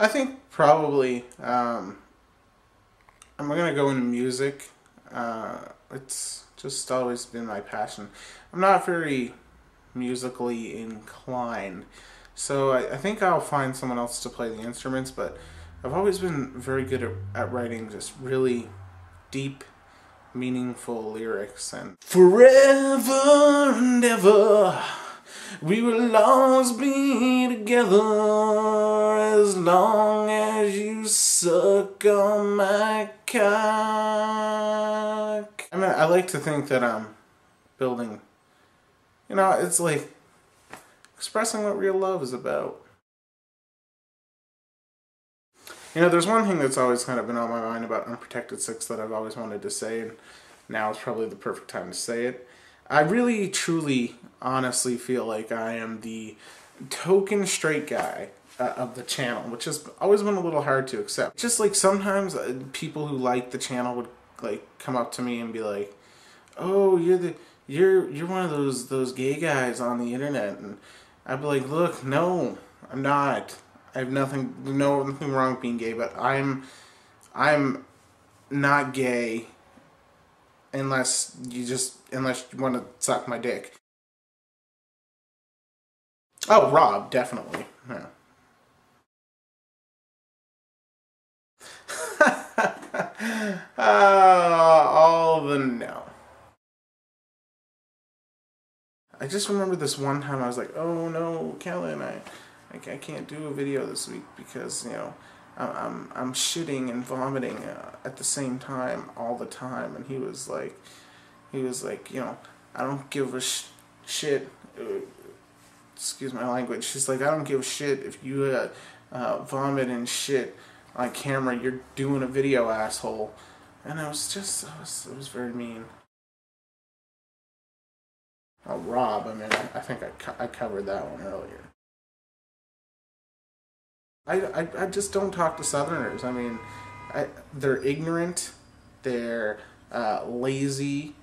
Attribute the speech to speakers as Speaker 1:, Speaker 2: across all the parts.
Speaker 1: I think probably I'm gonna go into music. It's just always been my passion. I'm not very musically inclined, so I think I'll find someone else to play the instruments. But I've always been very good at writing just really deep, meaningful lyrics. And forever and ever, we will always be together as long as you suck on my cock. I mean, I like to think that I'm building, it's like expressing what real love is about. There's one thing that's always kind of been on my mind about Unprotected 6 that I've always wanted to say, and now is probably the perfect time to say it. I really, truly, honestly feel like I am the token straight guy of the channel, which has always been a little hard to accept. Just like sometimes people who like the channel would like come up to me and be like, "Oh, you're one of those gay guys on the internet," and I'd be like, "Look, no, I'm not. I have nothing wrong with being gay, but I'm not gay." Unless you want to suck my dick. Oh, Rob, definitely. Yeah. All the no. I just remember this one time I was like, "Oh no, Kellen, I can't do a video this week because I'm shitting and vomiting at the same time all the time," and he was like, "I don't give a shit." Excuse my language. He's like, "I don't give a shit if you vomit and shit on camera. You're doing a video, asshole." And it was very mean. Oh, Rob. I mean, I think I covered that one earlier. I just don't talk to Southerners. I mean, they're ignorant, they're lazy,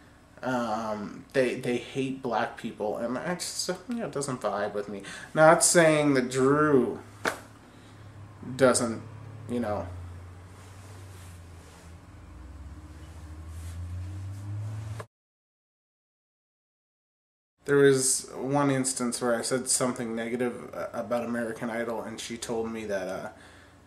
Speaker 1: they hate black people, and I just it doesn't vibe with me. Not saying that Drew doesn't, There was one instance where I said something negative about American Idol, and she told me that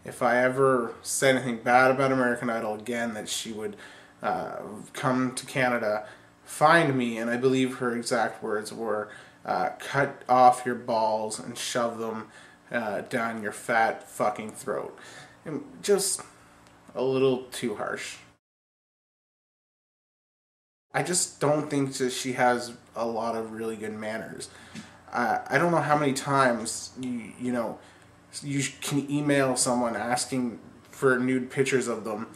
Speaker 1: if I ever said anything bad about American Idol again, that she would come to Canada, find me, and I believe her exact words were, "Cut off your balls and shove them down your fat fucking throat." And just a little too harsh. I just don't think that she has a lot of really good manners. I don't know how many times you can email someone asking for nude pictures of them,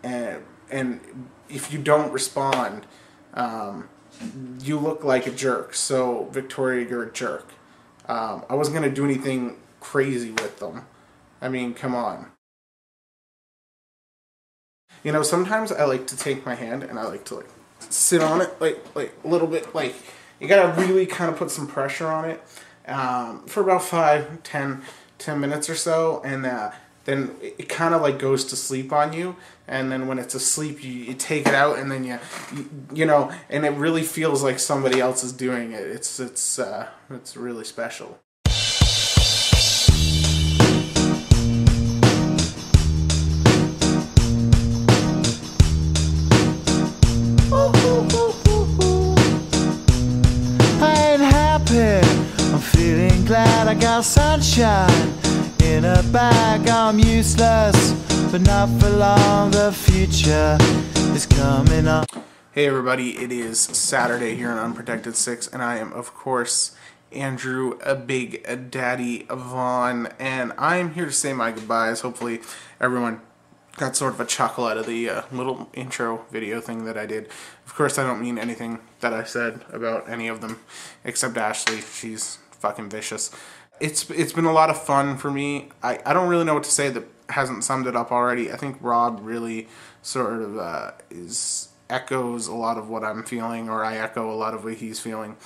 Speaker 1: and if you don't respond, you look like a jerk. So Victoria, you're a jerk. I wasn't gonna do anything crazy with them. I mean, come on. Sometimes I like to take my hand and I like to sit on it like a little bit. Like, you gotta really kind of put some pressure on it for about 10 minutes or so, and then it kind of goes to sleep on you. And then when it's asleep, you take it out, and then and it really feels like somebody else is doing it. It's really special.
Speaker 2: I'm feeling glad I got sunshine in a bag. I'm useless, but not for long. The future is coming on.
Speaker 1: Hey everybody, it is Saturday here on Unprotected 6, and I am, of course, Andrew, a big daddy Vaughn, and I'm here to say my goodbyes. Hopefully everyone got sort of a chuckle out of the little intro video thing that I did. Of course, I don't mean anything that I said about any of them, except Ashley. She's fucking vicious. It's been a lot of fun for me. I don't really know what to say that hasn't summed it up already. I think Rob really sort of echoes a lot of what I'm feeling, or I echo a lot of what he's feeling.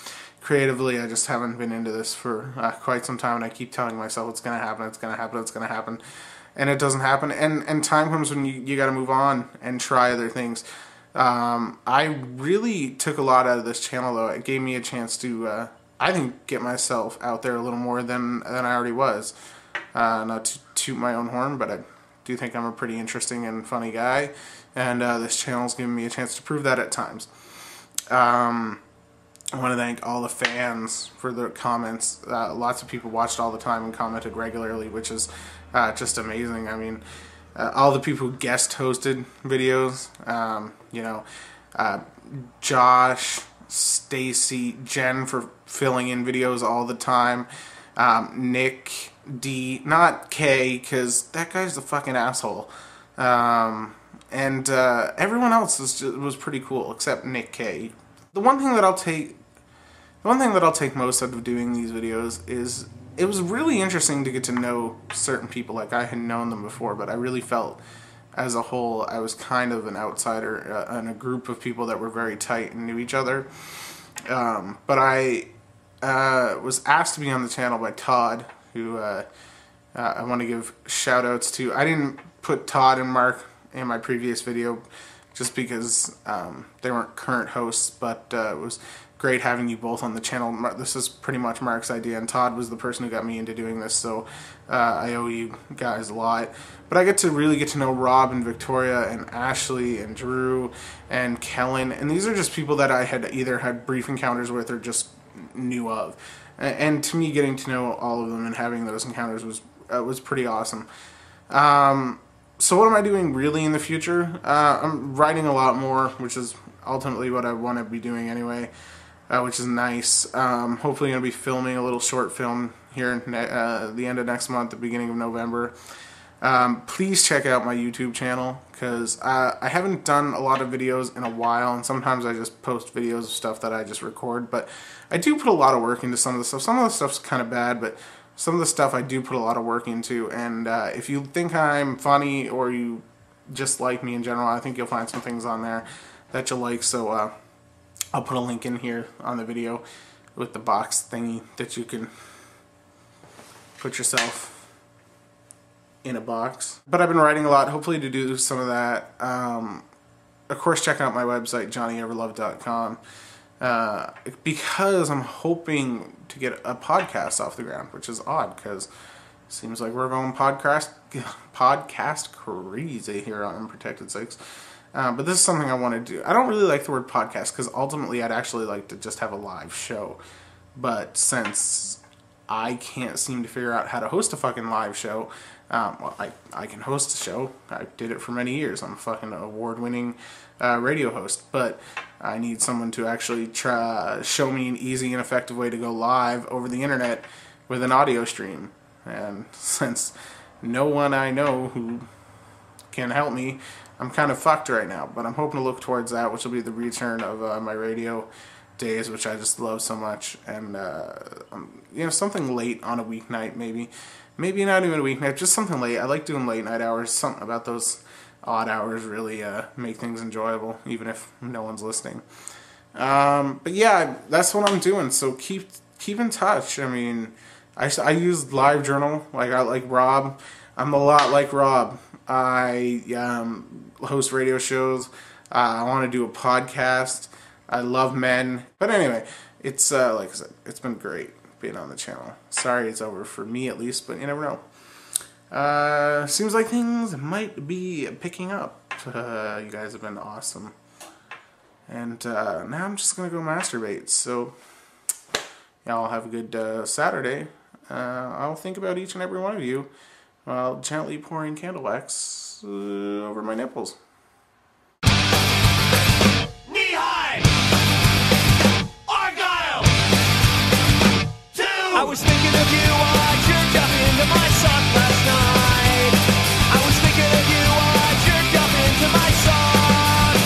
Speaker 1: Creatively, I just haven't been into this for quite some time, and I keep telling myself it's gonna happen, it's gonna happen, it's gonna happen. and it doesn't happen, and time comes when you got to move on and try other things. I really took a lot out of this channel, though. It gave me a chance to, I think, get myself out there a little more than I already was. Not to toot my own horn, but I do think I'm a pretty interesting and funny guy, and this channel's given me a chance to prove that at times. I want to thank all the fans for their comments. Lots of people watched all the time and commented regularly, which is just amazing. I mean, all the people who guest hosted videos, you know, Josh, Stacy, Jen for filling in videos all the time, Nick, D, not K, because that guy's the fucking asshole, and everyone else was pretty cool except Nick K. The one thing that I'll take most out of doing these videos is it was really interesting to get to know certain people. Like, I had known them before, but I really felt as a whole I was kind of an outsider in a group of people that were very tight and knew each other. But I was asked to be on the channel by Todd, who I want to give shout outs to. I didn't put Todd and Mark in my previous video just because they weren't current hosts, but it was great having you both on the channel. This is pretty much Mark's idea, and Todd was the person who got me into doing this, so I owe you guys a lot. But I really get to know Rob and Victoria and Ashley and Drew and Kellen, and these are just people that I had either had brief encounters with or just knew of. And to me, getting to know all of them and having those encounters was pretty awesome. So what am I doing really in the future? I'm writing a lot more, which is ultimately what I want to be doing anyway, which is nice. Hopefully going to be filming a little short film here the end of next month, the beginning of November. Please check out my YouTube channel, because I haven't done a lot of videos in a while, and sometimes I just post videos of stuff that I just record, but I do put a lot of work into some of the stuff. Some of the stuff's kind of bad, but some of the stuff I do put a lot of work into, and if you think I'm funny or you just like me in general, I think you'll find some things on there that you'll like. So I'll put a link in here on the video with the box thingy that you can put yourself in a box. But I've been writing a lot, hopefully to do some of that. Of course, check out my website, JohnnyEverloved.com. Because I'm hoping to get a podcast off the ground, which is odd because it seems like we're going podcast crazy here on Unprotected 6. But this is something I want to do. I don't really like the word podcast because ultimately I'd actually like to just have a live show. But since I can't seem to figure out how to host a fucking live show, well, I can host a show. I did it for many years. I'm a fucking award-winning radio host, but I need someone to actually show me an easy and effective way to go live over the internet with an audio stream. And since no one I know who can help me, I'm kind of fucked right now. But I'm hoping to look towards that, which will be the return of my radio days, which I just love so much. And you know, something late on a weeknight, maybe not even a weeknight, just something late. I like doing late night hours. Something about those odd hours really make things enjoyable, even if no one's listening. But yeah, that's what I'm doing. So keep in touch. I mean, I use LiveJournal like Rob. I'm a lot like Rob. I host radio shows. I want to do a podcast. I love men. But anyway, it's like I said, it's been great being on the channel. Sorry it's over for me at least, but you never know. Seems like things might be picking up. You guys have been awesome. And now I'm just going to go masturbate. So y'all have a good Saturday. I'll think about each and every one of you while gently pouring candle wax over my nipples.
Speaker 2: I was thinking of you while I jerked up into my sock last night. I was thinking of you while I jerked up into my sock.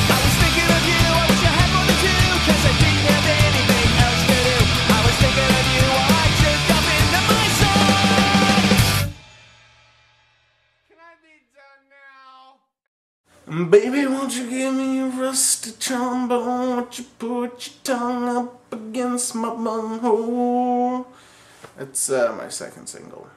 Speaker 2: I was thinking of you, I wish I had more to do, cause I didn't have anything else to do. I was thinking of you while I jerked up into my sock. Can I be done now?
Speaker 1: Baby, won't you give me a rusty trombone? Won't you put your tongue up against my bunghole? It's my second single.